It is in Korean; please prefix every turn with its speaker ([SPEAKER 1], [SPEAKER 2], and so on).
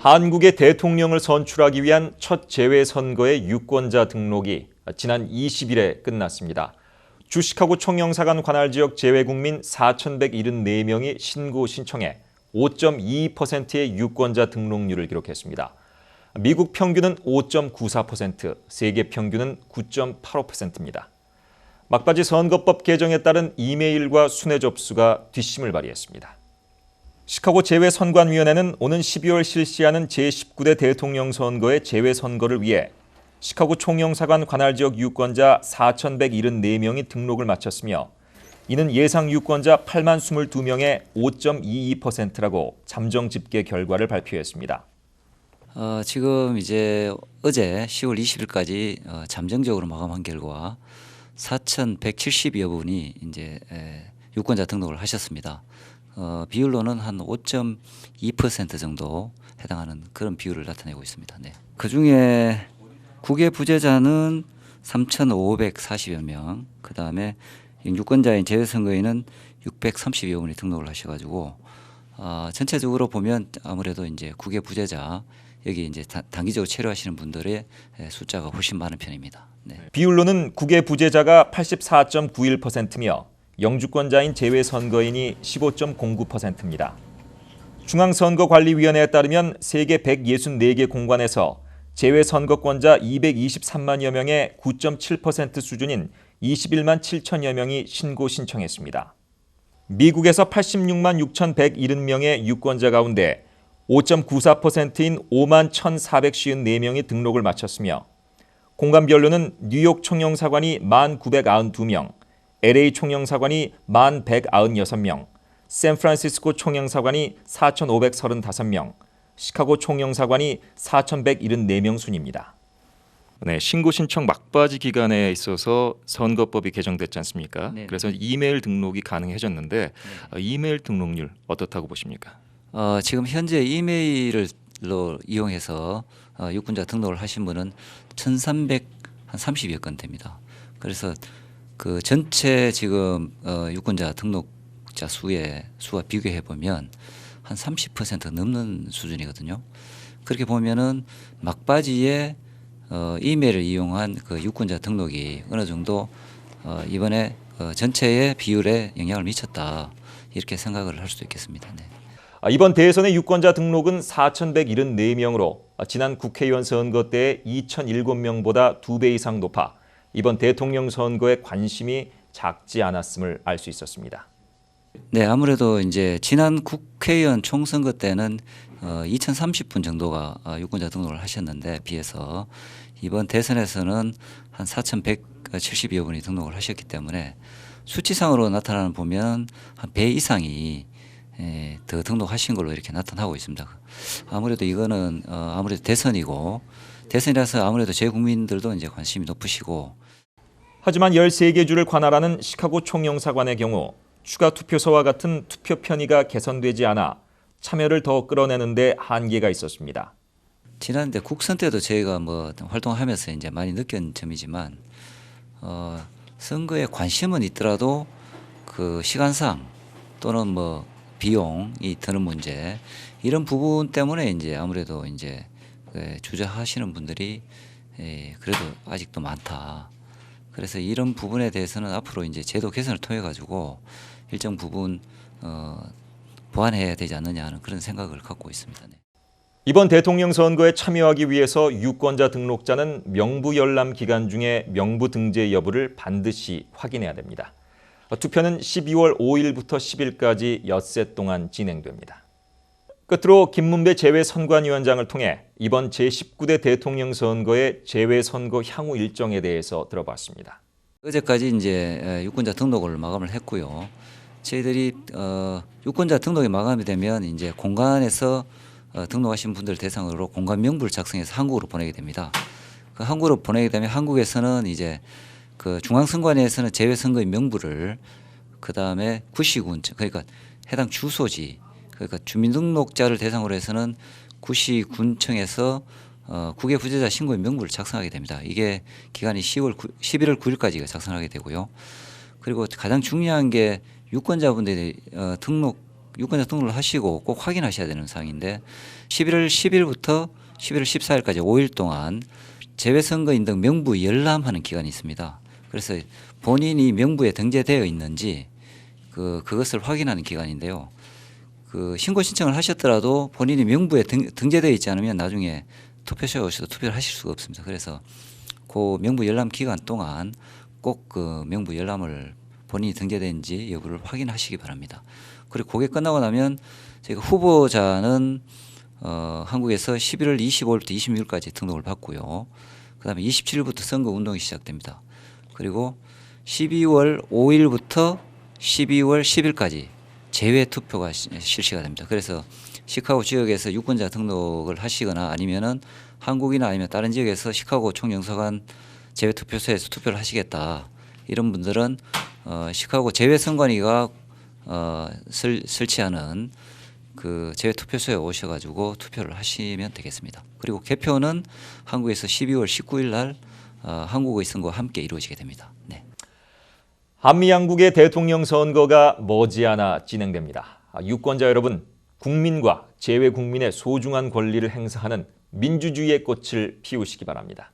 [SPEAKER 1] 한국의 대통령을 선출하기 위한 첫 재외선거의 유권자 등록이 지난 20일에 끝났습니다. 주 시카고 총영사관 관할 지역 재외국민 4,174명이 신고 신청해 5.22%의 유권자 등록률을 기록했습니다. 미국 평균은 5.94%, 세계 평균은 9.85%입니다. 막바지 선거법 개정에 따른 이메일과 순회 접수가 뒷심을 발휘했습니다. 시카고 재외선관위원회는 오는 12월 실시하는 제19대 대통령 선거의 재외선거를 위해 시카고 총영사관 관할 지역 유권자 4,174명이 등록을 마쳤으며 이는 예상 유권자 8만 22명의 5.22%라고 잠정 집계 결과를 발표했습니다.
[SPEAKER 2] 지금 이제 어제 10월 20일까지 잠정적으로 마감한 결과 4,170여 분이 이제 유권자 등록을 하셨습니다. 비율로는 한 5.2% 정도 해당하는 그런 비율을 나타내고 있습니다. 네. 그 중에 국외 부재자는 3,540여 명, 그 다음에 유권자인 재외선거인은 630여 분이 등록을 하셔가지고 전체적으로 보면 아무래도 이제 국외 부재자 여기 이제 단기적으로 체류하시는 분들의 숫자가 훨씬 많은 편입니다. 네.
[SPEAKER 1] 비율로는 국외 부재자가 84.91%며 영주권자인 재외선거인이 15.09%입니다. 중앙선거관리위원회에 따르면 세계 164개 공관에서 재외선거권자 223만여 명의 9.7% 수준인 21만 7천여 명이 신고 신청했습니다. 미국에서 86만 6,170명의 유권자 가운데 5.94%인 5만 1,454명이 등록을 마쳤으며 공간별로는 뉴욕 총영사관이 1,992명, LA 총영사관이 1,196명, 샌프란시스코 총영사관이 4,535명, 시카고 총영사관이 4,174명 순입니다. 네, 신고 신청 막바지 기간에 있어서 선거법이 개정됐지 않습니까?
[SPEAKER 2] 네.
[SPEAKER 1] 그래서 이메일 등록이 가능해졌는데 이메일 등록률 어떻다고 보십니까?
[SPEAKER 2] 지금 현재 이메일로 이용해서 유권자 등록을 하신 분은 1,330여 건 됩니다. 그래서 그 전체 지금 유권자 등록자 수와 비교해 보면 한 30% 넘는 수준이거든요. 그렇게 보면은 막바지에 이메일을 이용한 그 유권자 등록이 어느 정도 이번에 전체의 비율에 영향을 미쳤다 이렇게 생각을 할 수도 있겠습니다. 네.
[SPEAKER 1] 이번 대선의 유권자 등록은 4,174명으로 지난 국회의원 선거 때 2,007명보다 2배 이상 높아 이번 대통령 선거에 관심이 작지 않았음을 알 수 있었습니다.
[SPEAKER 2] 네, 아무래도 이제 지난 국회의원 총선거 때는 2,030분 정도가 유권자 등록을 하셨는데 비해서 이번 대선에서는 한 4,170여 분이 등록을 하셨기 때문에 수치상으로 나타나는 보면 한 배 이상이 더 등록하신 걸로 이렇게 나타나고 있습니다. 아무래도 이거는 아무래도 대선이고 대선이라서 아무래도 제 국민들도 이제 관심이 높으시고
[SPEAKER 1] 하지만 13개 주를 관할하는 시카고 총영사관의 경우 추가 투표소와 같은 투표 편의가 개선되지 않아 참여를 더 끌어내는 데 한계가 있었습니다.
[SPEAKER 2] 지난해 국선 때도 저희가 뭐 활동하면서 이제 많이 느낀 점이지만 선거에 관심은 있더라도 그 시간상 또는 뭐 비용이 드는 문제 이런 부분 때문에 이제 아무래도 이제 주저하시는 분들이 그래도 아직도 많다. 그래서 이런 부분에 대해서는 앞으로 이제 제도 개선을 통해 가지고 일정 부분 보완해야 되지 않느냐 하는 그런 생각을 갖고 있습니다. 네.
[SPEAKER 1] 이번 대통령 선거에 참여하기 위해서 유권자 등록자는 명부 열람 기간 중에 명부 등재 여부를 반드시 확인해야 됩니다. 투표는 12월 5일부터 10일까지 엿새 동안 진행됩니다. 끝으로 김문배 재외선관위원장을 통해 이번 제19대 대통령 선거의 재외선거 향후 일정에 대해서 들어봤습니다.
[SPEAKER 2] 어제까지 이제 유권자 등록을 마감을 했고요. 저희들이 유권자 등록이 마감이 되면 이제 공관에서 등록하신 분들 대상으로 공관 명부를 작성해서 한국으로 보내게 됩니다. 그 한국으로 보내게 되면 한국에서는 이제 그 중앙선관위에서는 재외선거인 명부를 그 다음에 구시군 그러니까 해당 주소지 그러니까 주민등록자를 대상으로 해서는 구시군청에서 국외 부재자 신고인 명부를 작성하게 됩니다. 이게 기간이 11월 9일까지 작성하게 되고요. 그리고 가장 중요한 게 유권자분들이 등록 유권자 등록을 하시고 꼭 확인하셔야 되는 사항인데 11월 10일부터 11월 14일까지 5일 동안 재외선거인 등 명부 열람하는 기간이 있습니다. 그래서 본인이 명부에 등재되어 있는지 그것을 확인하는 기간인데요. 신고 신청을 하셨더라도 본인이 명부에 등재되어 있지 않으면 나중에 투표소에 오셔서 투표를 하실 수가 없습니다. 그래서 그 명부 열람 기간 동안 꼭 그 명부 열람을 본인이 등재된지 여부를 확인하시기 바랍니다. 그리고 그게 끝나고 나면 저희가 후보자는 한국에서 11월 25일부터 26일까지 등록을 받고요. 그다음에 27일부터 선거 운동이 시작됩니다. 그리고 12월 5일부터 12월 10일까지 재외 투표가 실시가 됩니다. 그래서 시카고 지역에서 유권자 등록을 하시거나 아니면은 한국이나 아니면 다른 지역에서 시카고 총영사관 재외 투표소에서 투표를 하시겠다 이런 분들은 시카고 재외선관위가 설치하는 그 재외 투표소에 오셔가지고 투표를 하시면 되겠습니다. 그리고 개표는 한국에서 12월 19일 날 한국의 선거와 함께 이루어지게 됩니다. 네.
[SPEAKER 1] 한미 양국의 대통령 선거가 머지않아 진행됩니다. 유권자 여러분, 국민과 재외 국민의 소중한 권리를 행사하는 민주주의의 꽃을 피우시기 바랍니다.